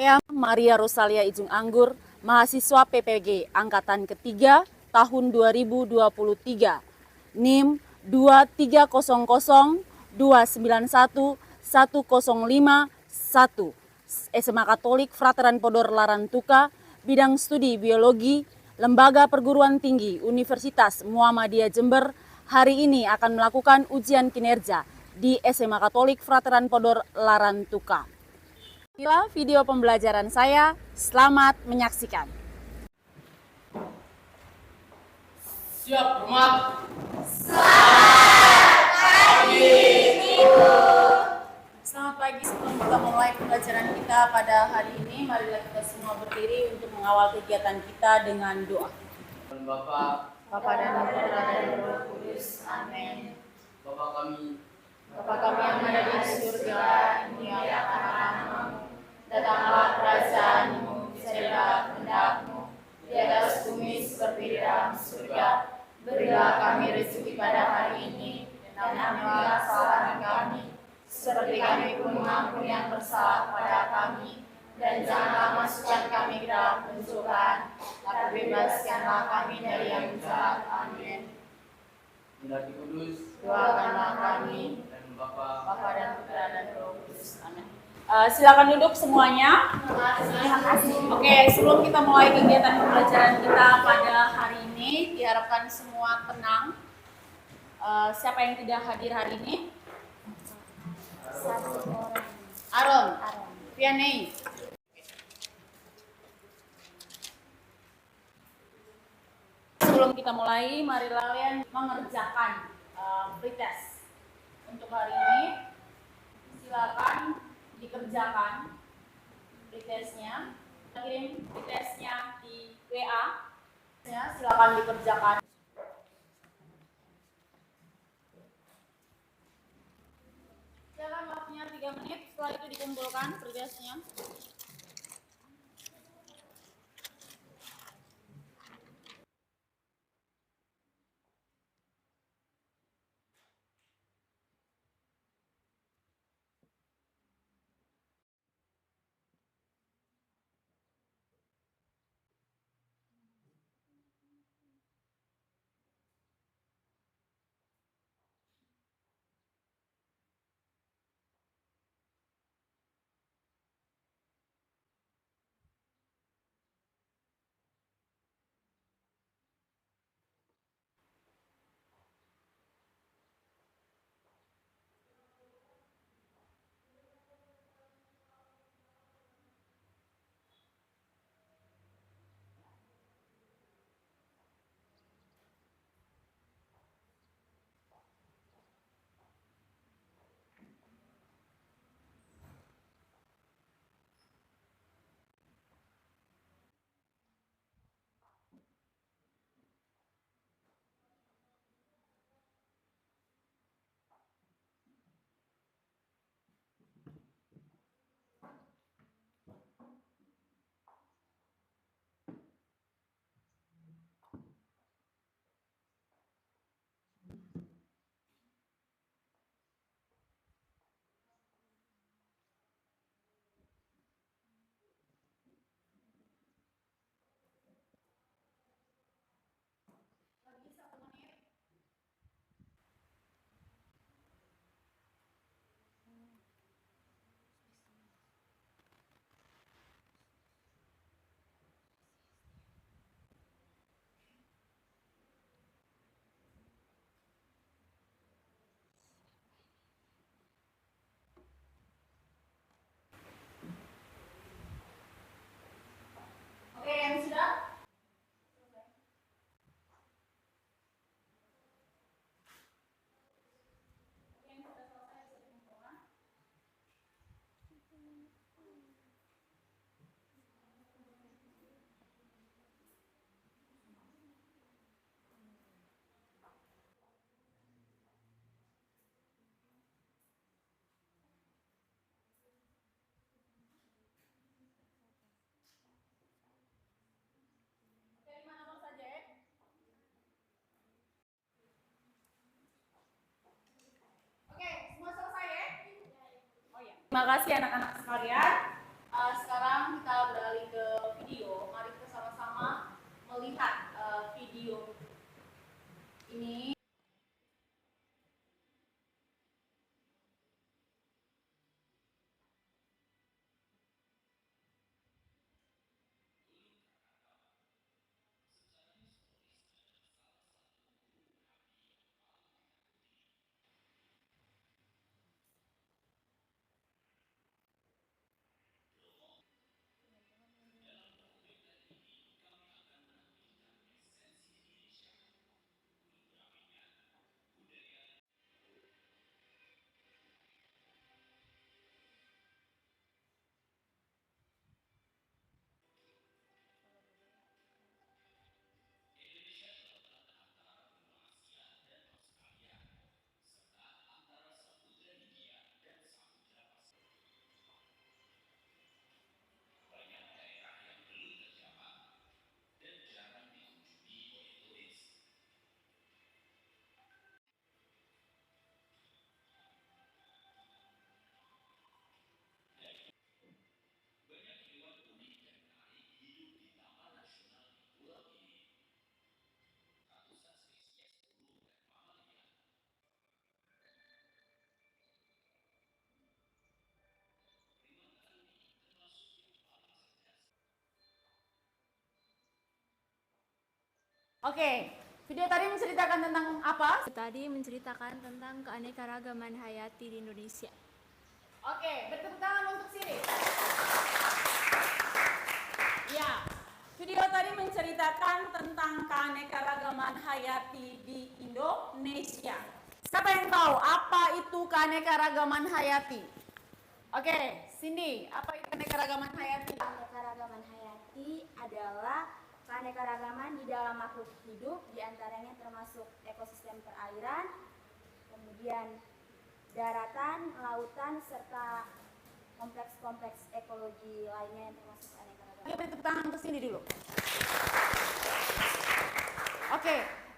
Saya Maria Rosalia Ijung Anggur, mahasiswa PPG Angkatan Ketiga tahun 2023, NIM 23002911051, SMA Katolik Frateran Podor Larantuka, bidang studi biologi, Lembaga Perguruan Tinggi Universitas Muhammadiyah Jember, hari ini akan melakukan ujian kinerja di SMA Katolik Frateran Podor Larantuka. Inilah video pembelajaran saya, selamat menyaksikan. Siap, Mak. Selamat pagi, sebelum kita mulai pembelajaran kita pada hari ini, marilah kita semua berdiri untuk mengawal kegiatan kita dengan doa. Bapa, Bapa dan Putra dan Roh Kudus, amin. Bapa Bapa kami yang ada di surga, dimuliakanlah namamu. Datanglah kerajaanmu, jadilah kehendak-mu di atas bumi seperti di dalam surga. Berilah kami rezeki pada hari ini, dan ampunilah kesalahan kami, seperti kami pun mengampuni yang bersalah kepada kami. Dan janganlah masukkan kami ke dalam pencobaan, tapi bebaskanlah kami dari yang jahat. Amin. Indati Kudus, Doakanlah kami, dan Bapa, Bapa dan Putra dan Roh Kudus. Amin. Silakan duduk semuanya. Terima kasih. Oke, sebelum kita mulai kegiatan pembelajaran kita pada hari ini, diharapkan semua tenang. Siapa yang tidak hadir hari ini? Satu orang. Aron, Vianney. Sebelum kita mulai, marilah kalian mengerjakan pretest untuk hari ini. Silakan dikerjakan pretestnya. Kirim pretestnya di WA. Ya, silakan dikerjakan. Silakan waktunya 3 menit. Setelah itu dikumpulkan pretestnya. Oke, yang sudah? Oke, 5 nomor saja ya. Oke, semua selesai ya? Oh ya. Terima kasih anak-anak sekalian. Sekarang kita beralih ke video. Mari kita sama-sama melihat video ini. Oke, video tadi menceritakan tentang apa? Tadi menceritakan tentang keanekaragaman hayati di Indonesia. Oke, bertepuk tangan untuk sini. Ya, video tadi menceritakan tentang keanekaragaman hayati di Indonesia. Siapa yang tahu apa itu keanekaragaman hayati? Oke, Cindy, apa itu keanekaragaman hayati? Keanekaragaman hayati adalah keanekaragaman di dalam makhluk hidup, diantaranya termasuk ekosistem perairan, kemudian daratan, lautan, serta kompleks-kompleks ekologi lainnya yang termasuk keanekaragaman. Oke, tepuk tangan untuk sini dulu. Oke,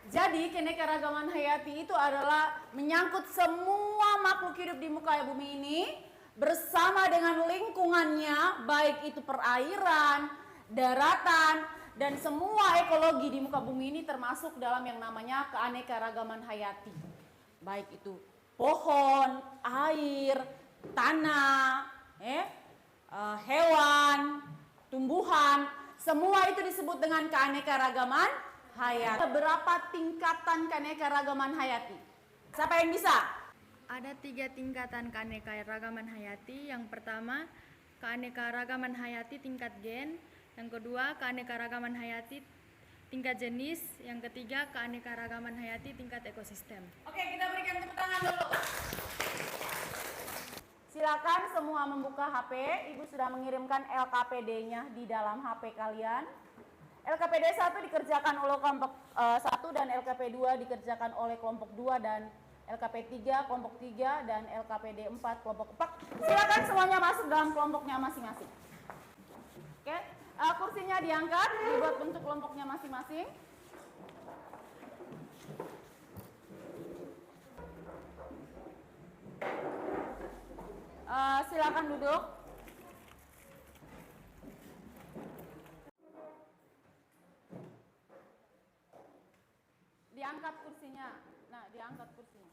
jadi keanekaragaman hayati itu adalah menyangkut semua makhluk hidup di muka bumi ini bersama dengan lingkungannya, baik itu perairan, daratan, dan semua ekologi di muka bumi ini termasuk dalam yang namanya keanekaragaman hayati. Baik itu pohon, air, tanah, hewan, tumbuhan, semua itu disebut dengan keanekaragaman hayati. Beberapa tingkatan keanekaragaman hayati? Siapa yang bisa? Ada 3 tingkatan keanekaragaman hayati. Yang pertama, keanekaragaman hayati tingkat gen. Yang kedua, keanekaragaman hayati tingkat jenis. Yang ketiga, keanekaragaman hayati tingkat ekosistem. Oke, kita berikan tepuk tangan dulu. Silakan semua membuka HP. Ibu sudah mengirimkan LKPD-nya di dalam HP kalian. LKPD 1 dikerjakan oleh kelompok 1 dan LKP 2 dikerjakan oleh kelompok 2 dan LKP 3 kelompok 3 dan LKPD 4 kelompok 4. Silakan semuanya masuk dalam kelompoknya masing-masing. Oke, kursinya diangkat, dibuat bentuk kelompoknya masing-masing. Silakan duduk. Diangkat kursinya. Nah, diangkat kursinya.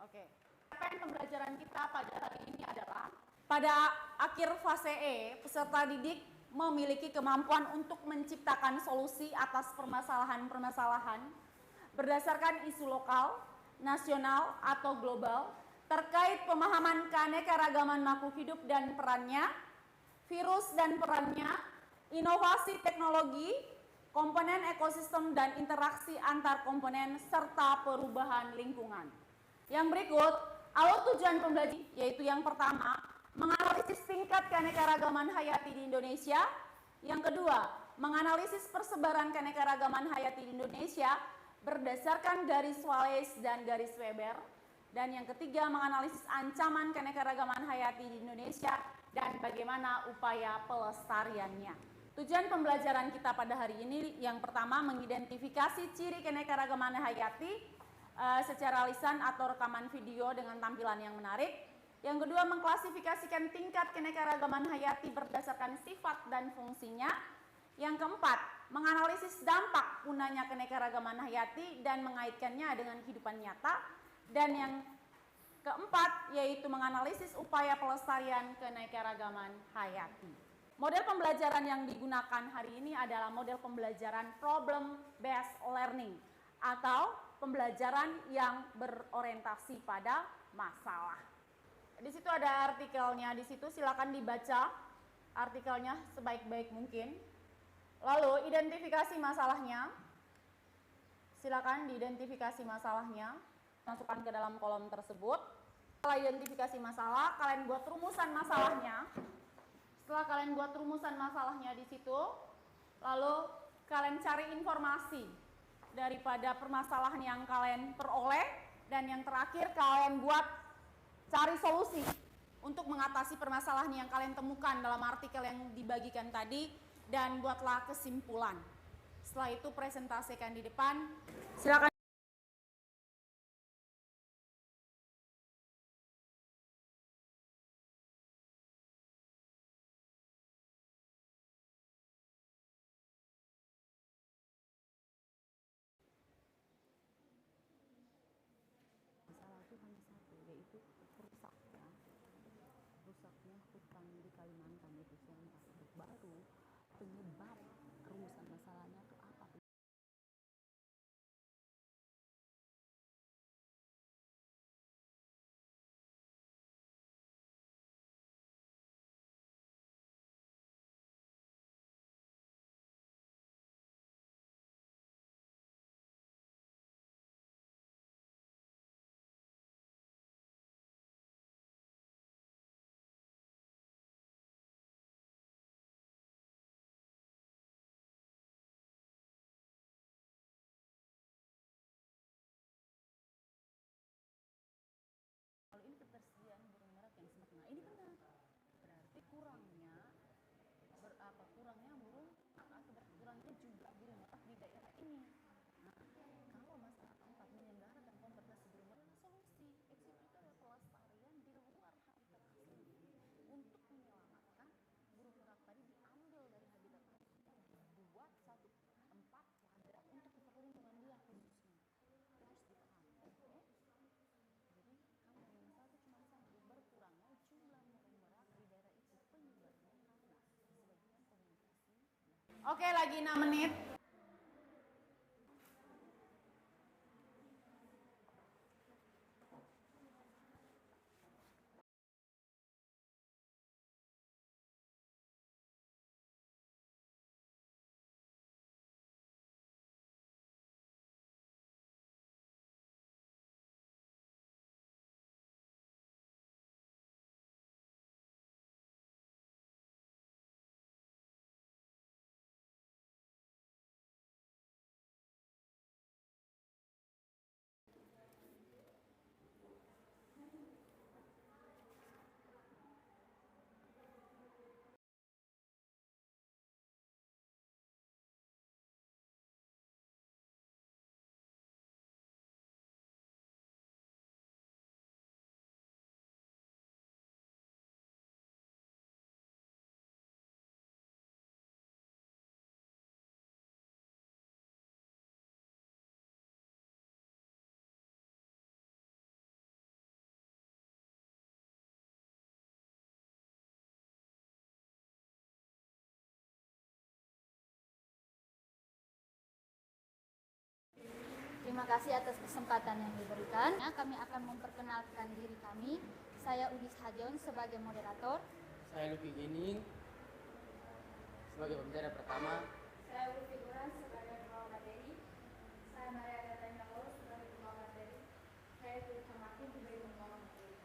Oke. Capaian pembelajaran kita pada hari ini adalah pada akhir fase E, peserta didik memiliki kemampuan untuk menciptakan solusi atas permasalahan-permasalahan berdasarkan isu lokal, nasional, atau global terkait pemahaman keanekaragaman makhluk hidup dan perannya, virus dan perannya, inovasi teknologi, komponen ekosistem dan interaksi antar komponen, serta perubahan lingkungan. Yang berikut, alur tujuan pembelajaran yaitu yang pertama, menganalisis tingkat keanekaragaman hayati di Indonesia. Yang kedua, menganalisis persebaran keanekaragaman hayati di Indonesia berdasarkan garis Wallace dan garis Weber. Dan yang ketiga, menganalisis ancaman keanekaragaman hayati di Indonesia dan bagaimana upaya pelestariannya. Tujuan pembelajaran kita pada hari ini yang pertama, mengidentifikasi ciri keanekaragaman hayati secara lisan atau rekaman video dengan tampilan yang menarik. Yang kedua, mengklasifikasikan tingkat keanekaragaman hayati berdasarkan sifat dan fungsinya. Yang keempat, menganalisis dampak punahnya keanekaragaman hayati dan mengaitkannya dengan kehidupan nyata. Dan yang keempat, yaitu menganalisis upaya pelestarian keanekaragaman hayati. Model pembelajaran yang digunakan hari ini adalah model pembelajaran problem based learning atau pembelajaran yang berorientasi pada masalah. Di situ ada artikelnya, di situ silakan dibaca artikelnya sebaik-baik mungkin. Lalu identifikasi masalahnya, silakan diidentifikasi masalahnya, masukkan ke dalam kolom tersebut. Setelah identifikasi masalah, kalian buat rumusan masalahnya. Setelah kalian buat rumusan masalahnya di situ, lalu kalian cari informasi daripada permasalahan yang kalian peroleh, dan yang terakhir kalian buat cari solusi untuk mengatasi permasalahan yang kalian temukan dalam artikel yang dibagikan tadi, dan buatlah kesimpulan. Setelah itu presentasikan di depan. Silakan. Masalah itu hanya satu, yaitu rusaknya hutan di Kalimantan itu yang baru. Penyebab rumusan masalahnya itu apa? Kalau ini ketersediaan burung merak yang sangat, nah ini benar, berarti kurangnya burung atau berkurangnya juga burung merak di daerah ini. Nah, kalau masalah keempat, menyelenggarakan kompetisi burung merak, solusi eksekutif adalah pelestarian di luar habitat asli untuk menyelamatkan burung merak tadi, diambil dari habitat asli, dibuat satu tempat wadah untuk perlindungan dia khususnya. Itu harus dipahami, oke? Jadi kamu yang satu cuma satu, berkurangnya jumlah burung merak di daerah itu penyebabnya karena sebagian komunikasi. Oke, lagi 6 menit. Terima kasih atas kesempatan yang diberikan. Kami akan memperkenalkan diri kami. Saya Udis Hajon sebagai moderator. Saya Luki Gening sebagai pembicara pertama. Saya Ulfi Guran sebagai pembawa materi. Saya Maria Gatanya Lalu sebagai pembawa materi. Saya Tulita Martin sebagai pembawa materi.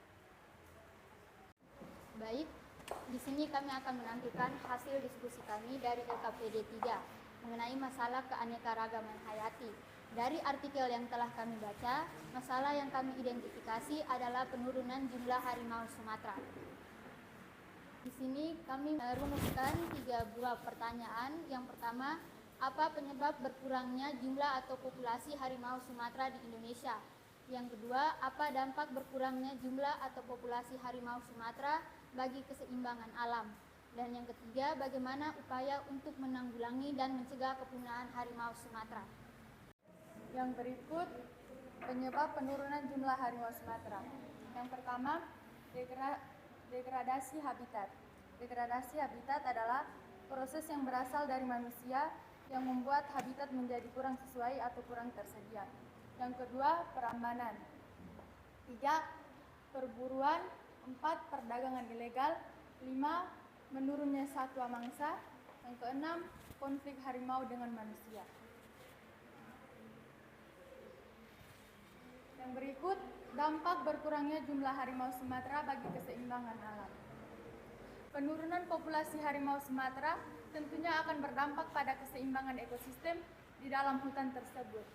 Baik, di sini kami akan menampilkan hasil diskusi kami dari LKPD 3 mengenai masalah keanekaragaman hayati. Dari artikel yang telah kami baca, masalah yang kami identifikasi adalah penurunan jumlah harimau Sumatera. Di sini kami merumuskan 3 buah pertanyaan. Yang pertama, apa penyebab berkurangnya jumlah atau populasi harimau Sumatera di Indonesia? Yang kedua, apa dampak berkurangnya jumlah atau populasi harimau Sumatera bagi keseimbangan alam? Dan yang ketiga, bagaimana upaya untuk menanggulangi dan mencegah kepunahan harimau Sumatera? Yang berikut penyebab penurunan jumlah harimau Sumatera. Yang pertama, degradasi habitat. Degradasi habitat adalah proses yang berasal dari manusia yang membuat habitat menjadi kurang sesuai atau kurang tersedia. Yang kedua, perambanan. 3, perburuan. 4, perdagangan ilegal. 5, menurunnya satwa mangsa. Yang keenam, konflik harimau dengan manusia. Yang berikut, dampak berkurangnya jumlah harimau Sumatera bagi keseimbangan alam. Penurunan populasi harimau Sumatera tentunya akan berdampak pada keseimbangan ekosistem di dalam hutan tersebut.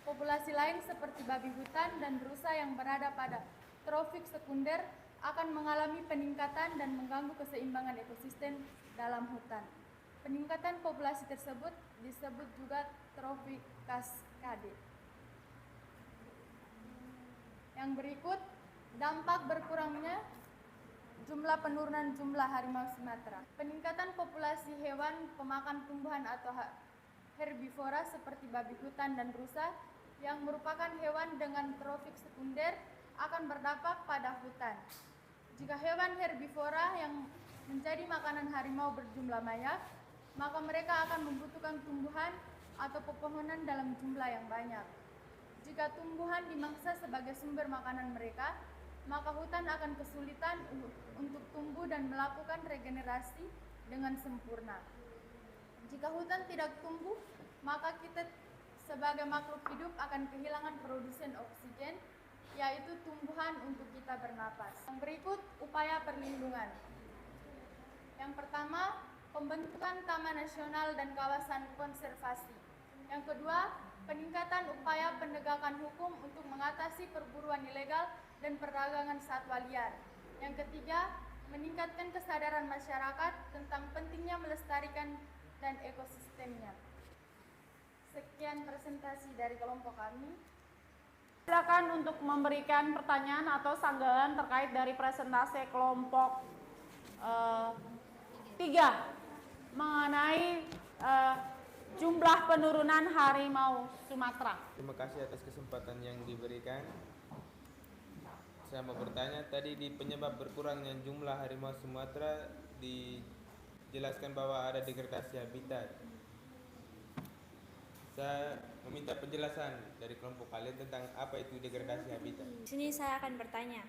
Populasi lain seperti babi hutan dan rusa yang berada pada trofik sekunder akan mengalami peningkatan dan mengganggu keseimbangan ekosistem dalam hutan. Peningkatan populasi tersebut disebut juga trofik kaskade. Yang berikut, dampak berkurangnya penurunan jumlah harimau Sumatera. Peningkatan populasi hewan pemakan tumbuhan atau herbivora seperti babi hutan dan rusa yang merupakan hewan dengan trofik sekunder akan berdampak pada hutan. Jika hewan herbivora yang menjadi makanan harimau berjumlah banyak, maka mereka akan membutuhkan tumbuhan atau pepohonan dalam jumlah yang banyak. Jika tumbuhan dimangsa sebagai sumber makanan mereka, maka hutan akan kesulitan untuk tumbuh dan melakukan regenerasi dengan sempurna. Jika hutan tidak tumbuh, maka kita sebagai makhluk hidup akan kehilangan produsen oksigen, yaitu tumbuhan untuk kita bernapas. Yang berikut, upaya perlindungan. Yang pertama, pembentukan Taman Nasional dan kawasan konservasi. Yang kedua, peningkatan upaya penegakan hukum untuk mengatasi perburuan ilegal dan perdagangan satwa liar. Yang ketiga, meningkatkan kesadaran masyarakat tentang pentingnya melestarikan dan ekosistemnya. Sekian presentasi dari kelompok kami. Silakan untuk memberikan pertanyaan atau sanggahan terkait dari presentasi kelompok 3 mengenai jumlah penurunan harimau Sumatera. Terima kasih atas kesempatan yang diberikan. Saya mau bertanya, tadi di penyebab berkurangnya jumlah harimau Sumatera dijelaskan bahwa ada degradasi habitat. Saya meminta penjelasan dari kelompok kalian tentang apa itu degradasi habitat. Di sini saya akan bertanya.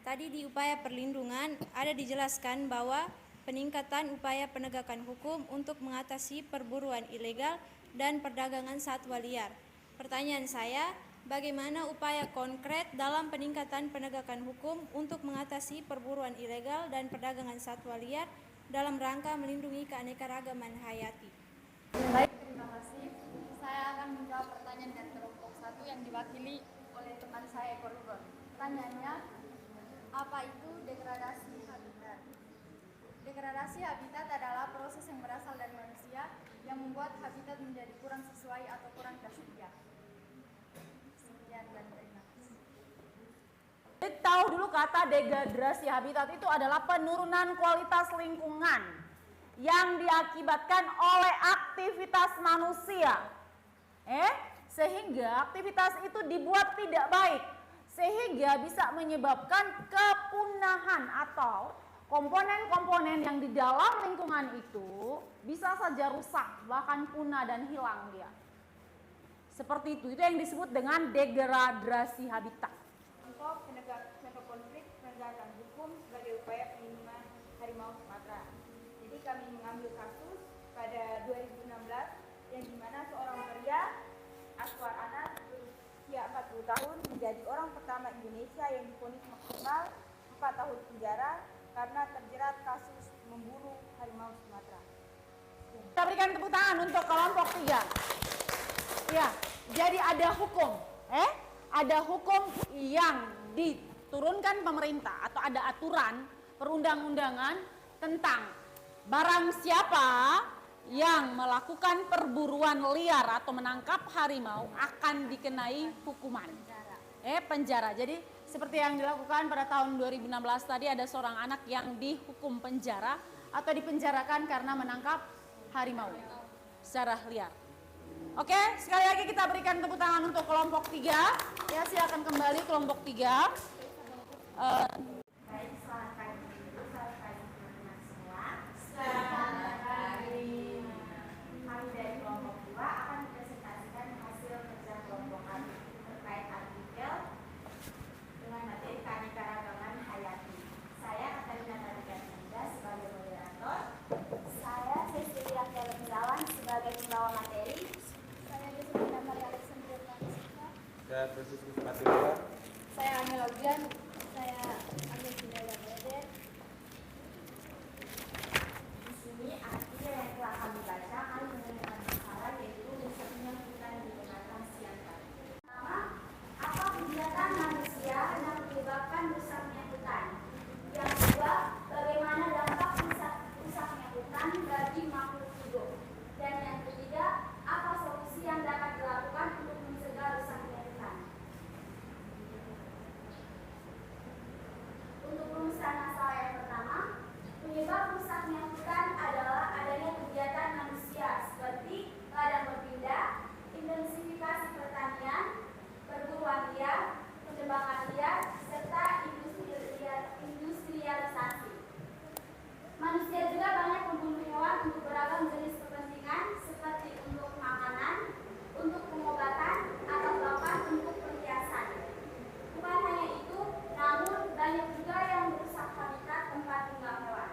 Tadi di upaya perlindungan ada dijelaskan bahwa peningkatan upaya penegakan hukum untuk mengatasi perburuan ilegal dan perdagangan satwa liar. Pertanyaan saya, bagaimana upaya konkret dalam peningkatan penegakan hukum untuk mengatasi perburuan ilegal dan perdagangan satwa liar dalam rangka melindungi keanekaragaman hayati? Baik, terima kasih. Saya akan menjawab pertanyaan dari kelompok 1 yang diwakili oleh teman saya Eko Rugon. Pertanyaannya, apa itu degradasi habitat? Degradasi habitat adalah proses yang berasal dari manusia yang membuat habitat menjadi kurang sesuai atau kurang tersedia. Sekian dan terima kasih. Jadi tahu dulu kata degradasi habitat itu adalah penurunan kualitas lingkungan yang diakibatkan oleh aktivitas manusia. Sehingga aktivitas itu dibuat tidak baik, sehingga bisa menyebabkan kepunahan atau komponen-komponen yang di dalam lingkungan itu bisa saja rusak, bahkan punah dan hilang dia. Seperti itu yang disebut dengan degradasi habitat. Untuk contoh konflik penegakan hukum sebagai upaya perlindungan harimau Sumatera. Jadi kami mengambil kasus pada 2016 yang dimana seorang pria Aswar Anas berusia 40 tahun menjadi orang pertama Indonesia yang divonis maksimal 4 tahun penjara karena terjerat kasus memburu harimau Sumatera. Kita berikan tepuk tangan untuk kelompok 3. Ya, jadi ada hukum, ada hukum yang diturunkan pemerintah atau ada aturan perundang-undangan tentang barang siapa yang melakukan perburuan liar atau menangkap harimau akan dikenai hukuman. penjara. Jadi seperti yang dilakukan pada tahun 2016 tadi, ada seorang anak yang dihukum penjara atau dipenjarakan karena menangkap harimau secara liar. Oke, sekali lagi kita berikan tepuk tangan untuk kelompok 3. Ya, silakan kembali kelompok 3. Baik, selamat pagi teman-teman semua. Selamat pagi. Kami dari kelompok 2 akan mempresentasikan hasil kerja kelompok kami terkait artikel dengan materi keanekaragaman hayati. Saya Katarina Tarika sebagai moderator. Saya Cecilia Kelengzawan sebagai pembawa materi. Saya Desmond Maria Alexandria Francisca. Saya Franciscus Matilda. Saya Anil Ogian. Saya Agnes Hidayah Bede. Di sini artikel yang telah kami baca, kami menemukan masalah yaitu rusaknya hutan di Kecamatan Siantar. Pertama, apa kegiatan manusia yang menyebabkan rusaknya hutan? Yang kedua, bagaimana dampak rusaknya hutan bagi makhluk hidup? Dan yang ketiga, apa solusi yang dapat dilakukan untuk mencegah rusaknya hutan? Untuk rumusan masalah yang pertama, penyebab rusaknya hutan adalah adanya kegiatan manusia seperti ladang berpindah, intensifikasi pertanian, perburuan liar, penebangan liar, serta industrialisasi. Manusia juga banyak membunuh hewan untuk beragam jenis kepentingan seperti untuk makanan, untuk pengobatan, atau bahkan untuk perhiasan. Bukan hanya itu, namun banyak juga yang merusak habitat tempat tinggal hewan.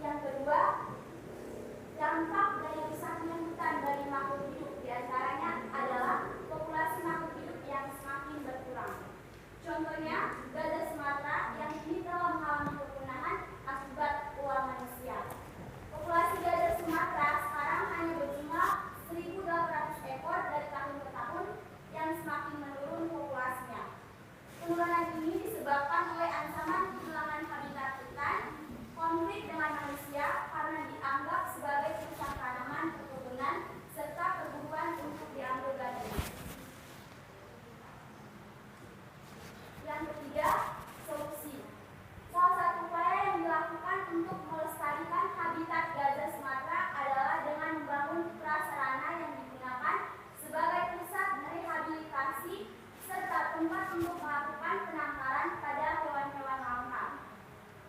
Yang kedua, dampak dari rusaknya hutan bagi makhluk hidup diantaranya adalah populasi makhluk hidup yang semakin berkurang. Contohnya, gajah Sumatera yang kini telah mengalami kepunahan akibat ulah manusia. Populasi gajah Sumatera sekarang hanya berjumlah 1.800 ekor dari tahun ke tahun yang semakin menurun populasinya. Penurunan ini disebabkan oleh ancaman kehilangan habitat hutan, konflik dengan manusia karena dianggap sebagai perusak tanaman perkebunan, serta perburuan untuk diambil gaji. Yang ketiga, solusi. Salah satu upaya yang dilakukan untuk melestarikan habitat gajah Sumatera adalah dengan membangun prasarana yang digunakan sebagai pusat rehabilitasi serta tempat untuk melakukan penangkaran pada hewan-hewan langka.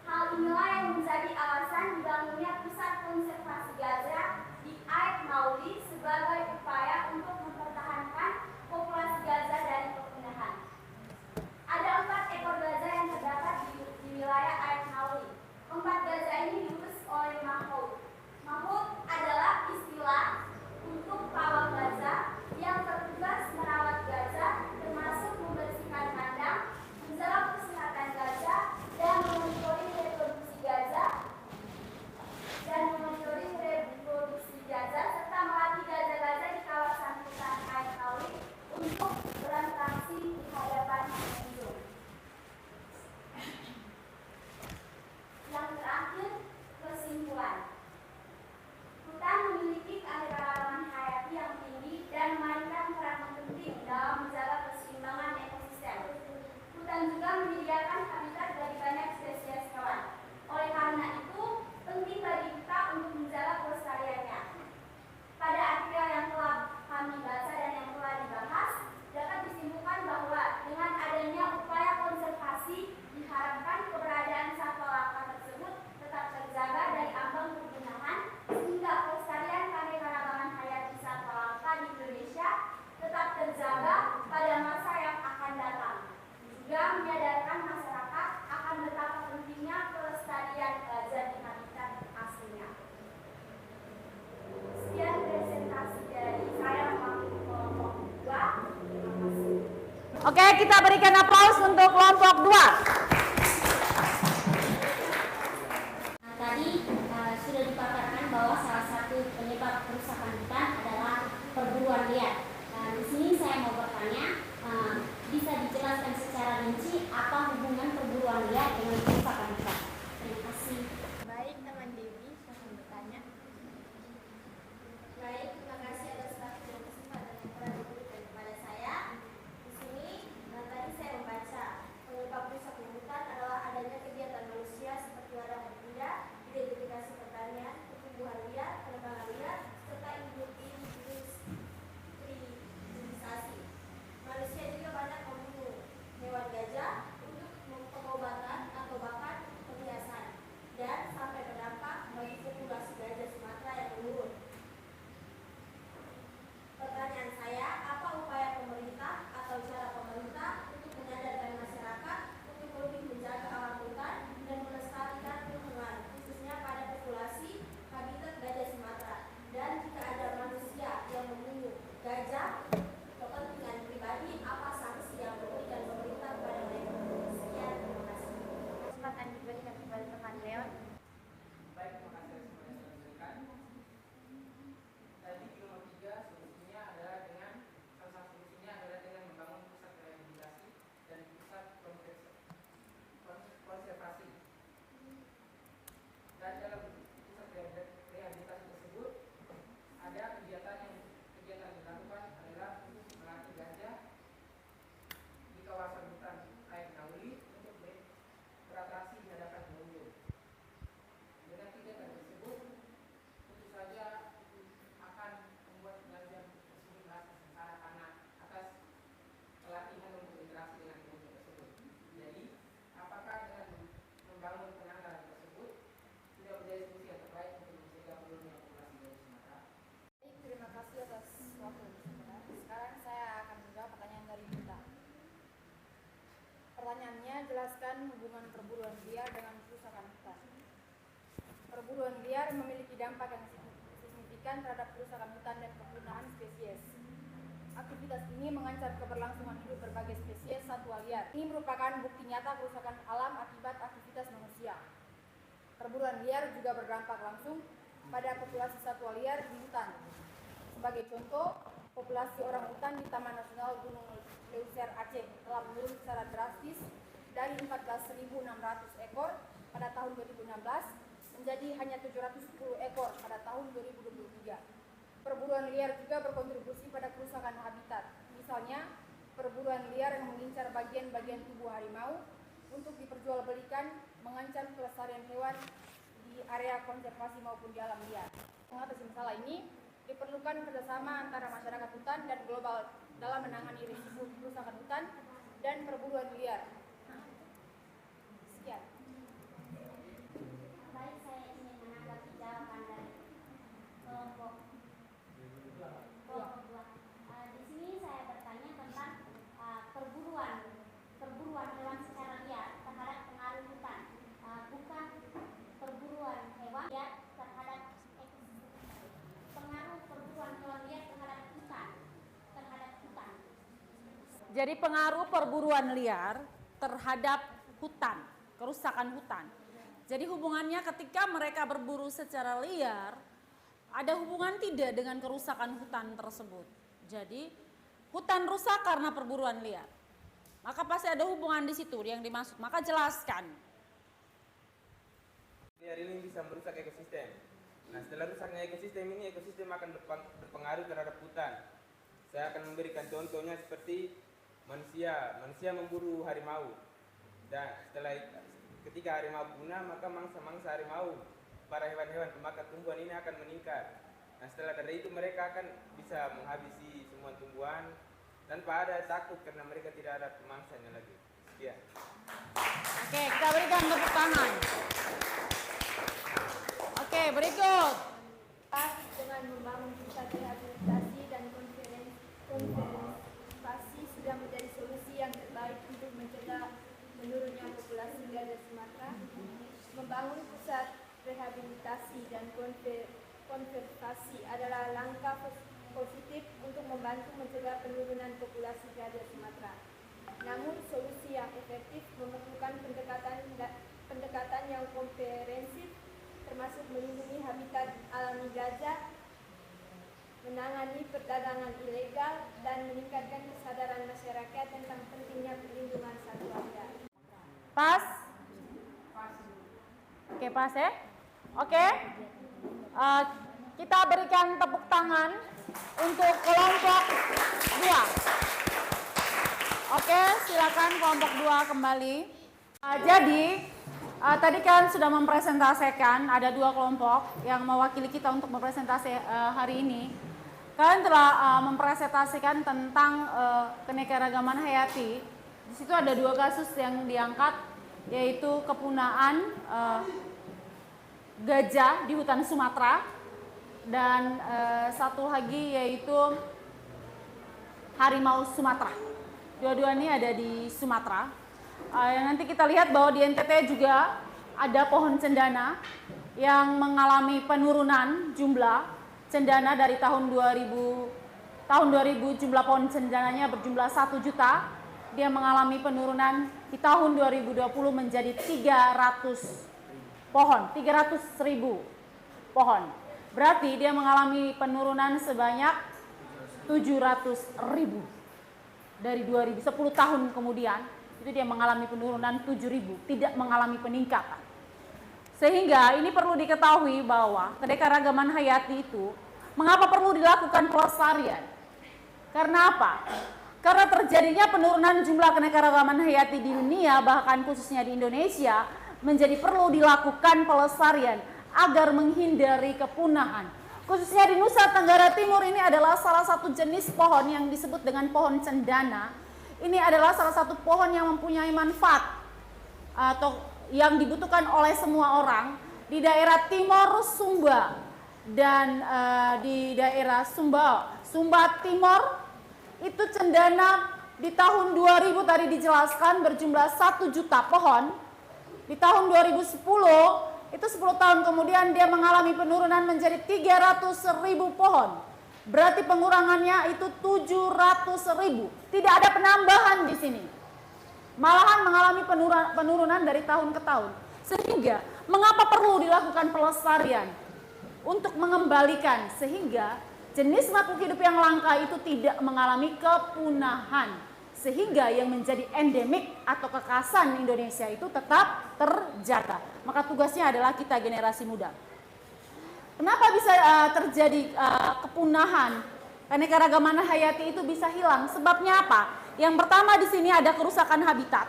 Hal inilah yang menjadi alasan dibangunnya pusat konservasi gajah di Aik Mauli sebagai upaya untuk mempertahankan populasi gajah dari kepunahan. Ada 4 ekor gajah yang terdapat di wilayah Aik Mauli. 4 gajah ini diurus oleh Mahfud. Mahfud adalah istilah untuk pawang gajah yang bertugas merawat gajah, termasuk membersihkan kandang, menjaga kesehatan gajah, dan memonitoring reproduksi gajah, serta melatih gajah-gajah di kawasan hutan Aik Mauli untuk berinteraksi di hadapan pengunjung. Yang terakhir, kesimpulan. Hutan memiliki keanekaragaman hayati yang tinggi dan memainkan peran penting dalam menjaga keseimbangan ekosistem. Hutan juga menyediakan habitat bagi banyak spesies hewan. Oleh karena itu, penting bagi kita untuk menjaga kelestariannya. Pada artikel yang telah kami baca dan yang telah dibahas, dapat disimpulkan bahwa dengan adanya upaya konservasi, diharapkan keberadaan satwa langka tersebut tetap terjaga dari ambang perburuan, sehingga kelestarian keanekaragaman hayati satwa langka di Indonesia tetap terjaga pada masa yang akan datang. Juga menyadarkan masyarakat akan betapa pentingnya kelestarian gajah di habitat aslinya. Sekian presentasi dari saya melalui kelompok 2. Terima kasih. Oke, kita berikan aplaus untuk kelompok 2. Nah, tadi sudah dipaparkan bahwa salah satu penyebab kerusakan hutan adalah perburuan liar. Di sini saya mau bertanya, bisa dijelaskan secara rinci apa hubungan perburuan liar dengan kerusakan hutan? Terima kasih. Baik, teman Dewi, saya bertanya. Baik, terima kasih atas waktu dan kesempatan yang telah diberikan kepada saya. jelaskan hubungan perburuan liar dengan kerusakan hutan. Perburuan liar memiliki dampak yang signifikan terhadap kerusakan hutan dan kepunahan spesies. Aktivitas ini mengancam keberlangsungan hidup berbagai spesies satwa liar. Ini merupakan bukti nyata kerusakan alam akibat aktivitas manusia. Perburuan liar juga berdampak langsung pada populasi satwa liar di hutan. Sebagai contoh, populasi orang hutan di Taman Nasional Gunung Leuser Aceh telah menurun secara drastis dari 14.600 ekor pada tahun 2016 menjadi hanya 710 ekor pada tahun 2023. Perburuan liar juga berkontribusi pada kerusakan habitat. Misalnya, perburuan liar yang mengincar bagian-bagian tubuh harimau untuk diperjualbelikan mengancam kelestarian hewan di area konservasi maupun di alam liar. Mengatasi masalah ini, diperlukan kerjasama antara masyarakat hutan dan global dalam menangani risiko kerusakan hutan dan perburuan liar. Sekian. Baik, saya ingin menanggapi jawaban dari kelompok dua. Di sini saya bertanya tentang perburuan hewan secara liar terhadap pengaruh hutan, bukan perburuan hewan liar terhadap pengaruh perburuan hewan liar terhadap hutan. Jadi pengaruh perburuan liar terhadap hutan, kerusakan hutan. Jadi hubungannya ketika mereka berburu secara liar, ada hubungan tidak dengan kerusakan hutan tersebut. Jadi hutan rusak karena perburuan liar. Maka pasti ada hubungan di situ yang dimaksud. Maka jelaskan. Liar ini bisa merusak ekosistem. Nah, setelah rusaknya ekosistem ini, ekosistem akan berpengaruh terhadap hutan. Saya akan memberikan contohnya seperti manusia memburu harimau, dan ketika harimau punah, maka mangsa harimau, para hewan-hewan pemakan tumbuhan ini akan meningkat. Nah, setelah dari itu mereka akan bisa menghabisi semua tumbuhan tanpa ada takut karena mereka tidak ada pemangsanya lagi. Sekian. Oke, kita berikan tepuk tangan. Oke, berikut. Dengan membangun pusat rehabilitasi dan konservasi sudah menjadi solusi yang terbaik untuk mencegah menurunnya populasi gajah Sumatera. Membangun pusat rehabilitasi dan konservasi adalah langkah positif untuk membantu mencegah penurunan populasi gajah Sumatera. Namun solusi yang efektif memerlukan pendekatan yang komprehensif, termasuk melindungi habitat alami gajah, menangani perdagangan ilegal, dan meningkatkan kesadaran masyarakat tentang pentingnya perlindungan satwa liar. Pas? Oke, pas ya? Oke. Kita berikan tepuk tangan untuk kelompok 2. Oke, silakan kelompok 2 kembali. Jadi, tadi kalian sudah mempresentasikan, ada 2 kelompok yang mewakili kita untuk mempresentasi hari ini. Kalian telah mempresentasikan tentang keanekaragaman hayati. Di situ ada 2 kasus yang diangkat, yaitu kepunaan gajah di hutan Sumatera, dan satu lagi yaitu harimau Sumatera. Dua-dua ini ada di Sumatera. Nanti kita lihat bahwa di NTT juga ada pohon cendana yang mengalami penurunan jumlah cendana dari tahun 2000 jumlah pohon cendananya berjumlah 1 juta. Dia mengalami penurunan di tahun 2020 menjadi 300 pohon, 300.000 pohon. Berarti dia mengalami penurunan sebanyak 700.000. Dari 10 tahun kemudian, itu dia mengalami penurunan 7.000, tidak mengalami peningkatan. Sehingga ini perlu diketahui bahwa keanekaragaman hayati itu, mengapa perlu dilakukan pelestarian? Karena apa? Karena terjadinya penurunan jumlah keanekaragaman hayati di dunia, bahkan khususnya di Indonesia, menjadi perlu dilakukan pelestarian agar menghindari kepunahan. Khususnya di Nusa Tenggara Timur ini adalah salah satu jenis pohon yang disebut dengan pohon cendana. Ini adalah salah satu pohon yang mempunyai manfaat atau yang dibutuhkan oleh semua orang di daerah Timor Sumba dan di daerah Sumba Timur. Itu cendana di tahun 2000 tadi dijelaskan berjumlah 1 juta pohon. Di tahun 2010 itu 10 tahun kemudian dia mengalami penurunan menjadi 300.000 pohon. Berarti pengurangannya itu 700.000. Tidak ada penambahan di sini. Malahan mengalami penurunan dari tahun ke tahun. Sehingga mengapa perlu dilakukan pelestarian? Untuk mengembalikan sehingga jenis makhluk hidup yang langka itu tidak mengalami kepunahan. Sehingga yang menjadi endemik atau kekhasan Indonesia itu tetap terjaga. Maka tugasnya adalah kita generasi muda. Kenapa bisa terjadi kepunahan? Keanekaragaman hayati itu bisa hilang. Sebabnya apa? Yang pertama di sini ada kerusakan habitat.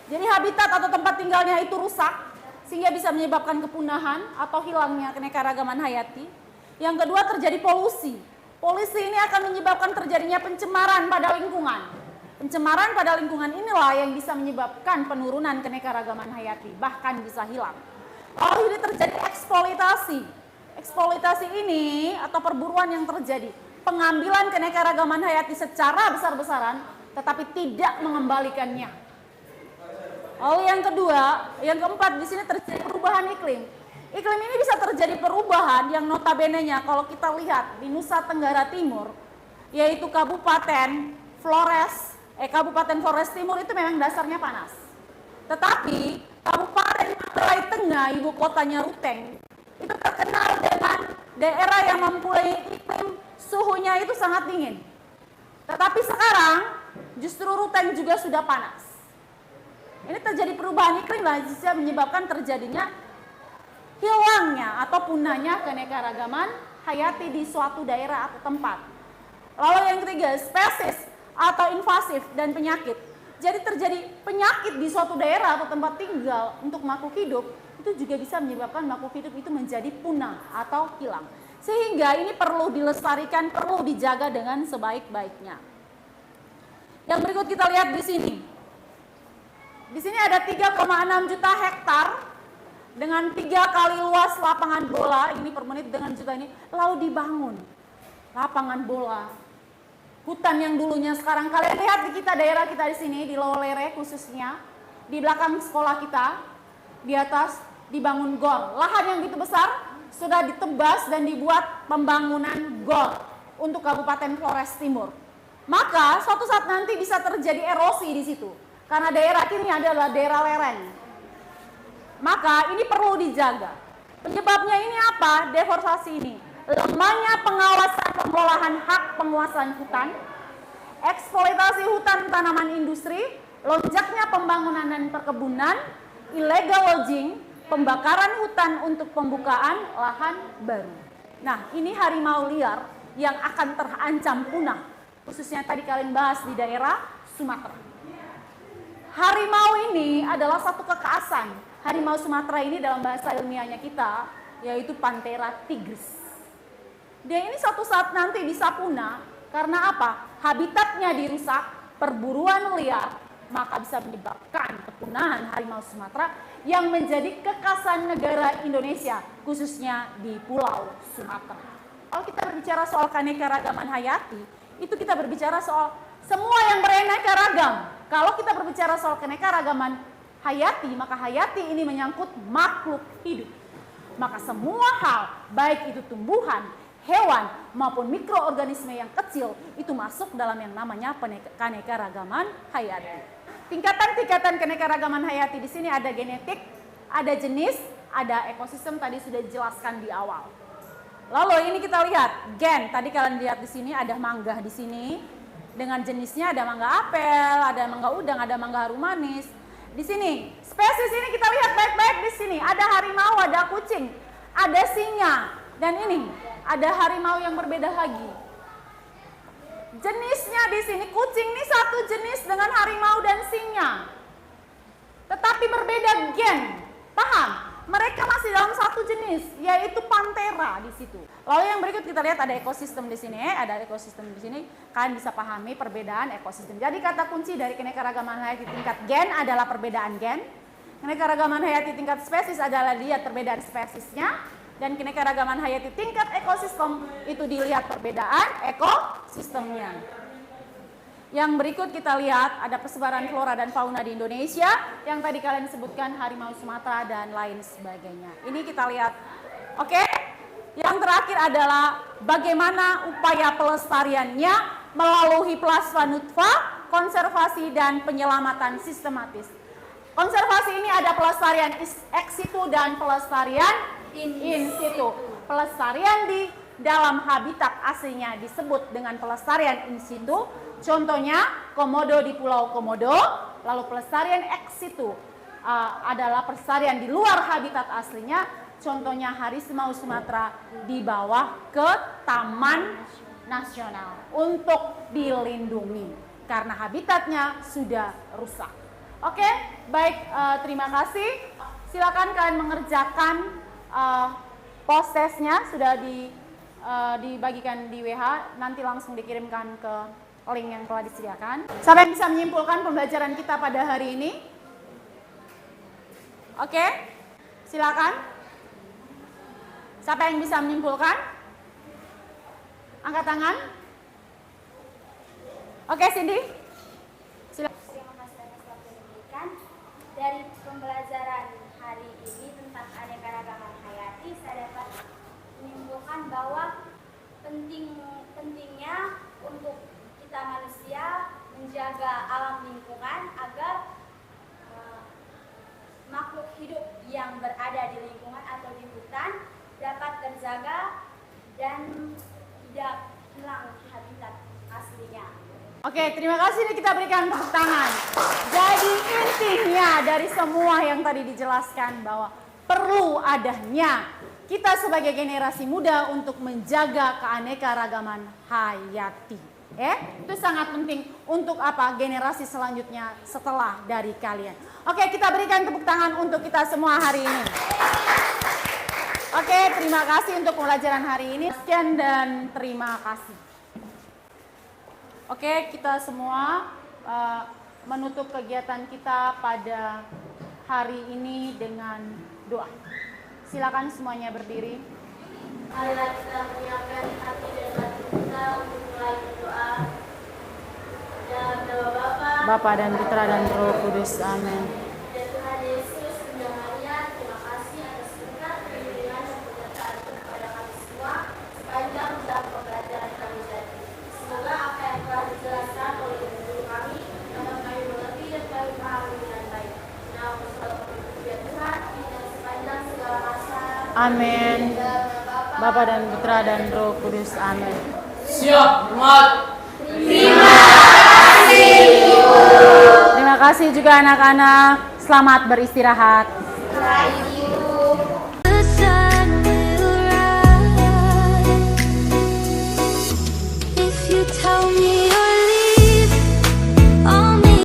Jadi habitat atau tempat tinggalnya itu rusak sehingga bisa menyebabkan kepunahan atau hilangnya keanekaragaman hayati. Yang kedua terjadi polusi. Polusi ini akan menyebabkan terjadinya pencemaran pada lingkungan. Pencemaran pada lingkungan inilah yang bisa menyebabkan penurunan keanekaragaman hayati, bahkan bisa hilang. Lalu ini terjadi eksploitasi. Eksploitasi ini atau perburuan yang terjadi, pengambilan keanekaragaman hayati secara besar-besaran tetapi tidak mengembalikannya. Lalu yang keempat di sini terjadi perubahan iklim. Iklim ini bisa terjadi perubahan yang notabene-nya kalau kita lihat di Nusa Tenggara Timur, yaitu Kabupaten Flores Timur itu memang dasarnya panas. Tetapi Kabupaten Manggarai Tengah, ibu kotanya Ruteng, itu terkenal dengan daerah yang mempunyai iklim suhunya itu sangat dingin. Tetapi sekarang justru Ruteng juga sudah panas. Ini terjadi perubahan iklim lah, bisa menyebabkan terjadinya hilangnya atau punahnya keanekaragaman hayati di suatu daerah atau tempat. Lalu yang ketiga, spesies atau invasif dan penyakit. Jadi terjadi penyakit di suatu daerah atau tempat tinggal untuk makhluk hidup, itu juga bisa menyebabkan makhluk hidup itu menjadi punah atau hilang. Sehingga ini perlu dilestarikan, perlu dijaga dengan sebaik-baiknya. Yang berikut kita lihat di sini. Di sini ada 3,6 juta hektar dengan 3 kali luas lapangan bola, ini per menit dengan juta ini, lalu dibangun lapangan bola. Hutan yang dulunya sekarang kalian lihat di kita daerah kita di sini di Lowlere khususnya, di belakang sekolah kita, di atas dibangun gor. Lahan yang begitu besar sudah ditebas dan dibuat pembangunan gor untuk Kabupaten Flores Timur. Maka suatu saat nanti bisa terjadi erosi di situ. Karena daerah ini adalah daerah lereng. Maka ini perlu dijaga. Penyebabnya ini apa? Deforestasi ini. Lemahnya pengawasan pengelolaan hak penguasaan hutan, eksploitasi hutan tanaman industri, lonjaknya pembangunan dan perkebunan, illegal logging, pembakaran hutan untuk pembukaan lahan baru. Nah, ini harimau liar yang akan terancam punah. Khususnya tadi kalian bahas di daerah Sumatera. Harimau ini adalah satu kekhasan. Harimau Sumatera ini dalam bahasa ilmiahnya kita yaitu Panthera tigris. Dia ini suatu saat nanti bisa punah karena apa? Habitatnya dirusak, perburuan liar, maka bisa menyebabkan kepunahan harimau Sumatera yang menjadi kekhasan negara Indonesia, khususnya di Pulau Sumatera. Kalau kita berbicara soal keanekaragaman hayati, itu kita berbicara soal semua yang beraneka ragam. Kalau kita berbicara soal keanekaragaman hayati, maka hayati ini menyangkut makhluk hidup. Maka semua hal, baik itu tumbuhan, hewan, maupun mikroorganisme yang kecil, itu masuk dalam yang namanya keanekaragaman hayati. Tingkatan-tingkatan keanekaragaman hayati di sini ada genetik, ada jenis, ada ekosistem, tadi sudah dijelaskan di awal. Lalu ini kita lihat gen, tadi kalian lihat di sini ada mangga di sini. Dengan jenisnya ada mangga apel, ada mangga udang, ada mangga harum manis. Di sini, spesies ini kita lihat baik-baik di sini. Ada harimau, ada kucing, ada singa, dan ini ada harimau yang berbeda lagi. Jenisnya di sini kucing ini satu jenis dengan harimau dan singa, tetapi berbeda gen. Paham? Mereka masih dalam satu jenis, yaitu Panthera di situ. Lalu yang berikut kita lihat ada ekosistem di sini, ada ekosistem di sini. Kalian bisa pahami perbedaan ekosistem. Jadi kata kunci dari keanekaragaman hayati tingkat gen adalah perbedaan gen. Keanekaragaman hayati tingkat spesies adalah lihat perbedaan spesiesnya. Dan keanekaragaman hayati tingkat ekosistem itu dilihat perbedaan ekosistemnya. Yang berikut kita lihat ada persebaran flora dan fauna di Indonesia, yang tadi kalian sebutkan harimau Sumatera dan lain sebagainya. Ini kita lihat. Oke? Yang terakhir adalah bagaimana upaya pelestariannya melalui plasma nutfa, konservasi dan penyelamatan sistematis. Konservasi ini ada pelestarian ex situ dan pelestarian in situ. Pelestarian di dalam habitat aslinya disebut dengan pelestarian in situ. Contohnya komodo di Pulau Komodo, lalu pelestarian ex situ adalah pelestarian di luar habitat aslinya. Contohnya harimau Sumatera dibawa ke Taman Nasional untuk dilindungi karena habitatnya sudah rusak. Oke, baik, terima kasih. Silakan kalian mengerjakan prosesnya, sudah dibagikan di WH, nanti langsung dikirimkan ke link yang telah disediakan. Siapa yang bisa menyimpulkan pembelajaran kita pada hari ini? Oke, silakan. Siapa yang bisa menyimpulkan? Angkat tangan. Oke, Cindy. Silakan. Terima kasih atas waktu yang diberikan. Dari pembelajaran hari ini tentang keanekaragaman hayati, saya dapat menyimpulkan bahwa pentingnya untuk kita manusia menjaga alam lingkungan agar makhluk hidup yang berada di lingkungan atau di hutan dapat terjaga dan tidak hilang habitat aslinya. Oke, terima kasih. Ini kita berikan tepuk tangan. Jadi intinya dari semua yang tadi dijelaskan bahwa perlu adanya kita sebagai generasi muda untuk menjaga keanekaragaman hayati. Itu sangat penting untuk apa? Generasi selanjutnya setelah dari kalian. Oke, kita berikan tepuk tangan untuk kita semua hari ini. Oke, terima kasih untuk pembelajaran hari ini. Sekian dan terima kasih. Oke, kita semua menutup kegiatan kita pada hari ini dengan doa. Silakan semuanya berdiri. Marilah kita menyiapkan hati dan batin kita untuk mulai berdoa. Dalam nama Bapa dan Putra dan Roh Kudus. Amin. dan Tuhan Yesus, Bunda Maria, terima kasih atas berkat perlindungan dan penyertaan kepada kami semua sepanjang dalam pembelajaran kami tadi. Semoga apa yang telah dijelaskan oleh guru kami dapat kami mengerti dan kami pahami dengan baik. Nah, bersolat ya Tuhan, dan sepanjang segala masa. Amin. Bapa dan Putra dan Roh Kudus. Amin. Siap, Mat. Terima kasih juga anak-anak. Selamat beristirahat. Setelah ini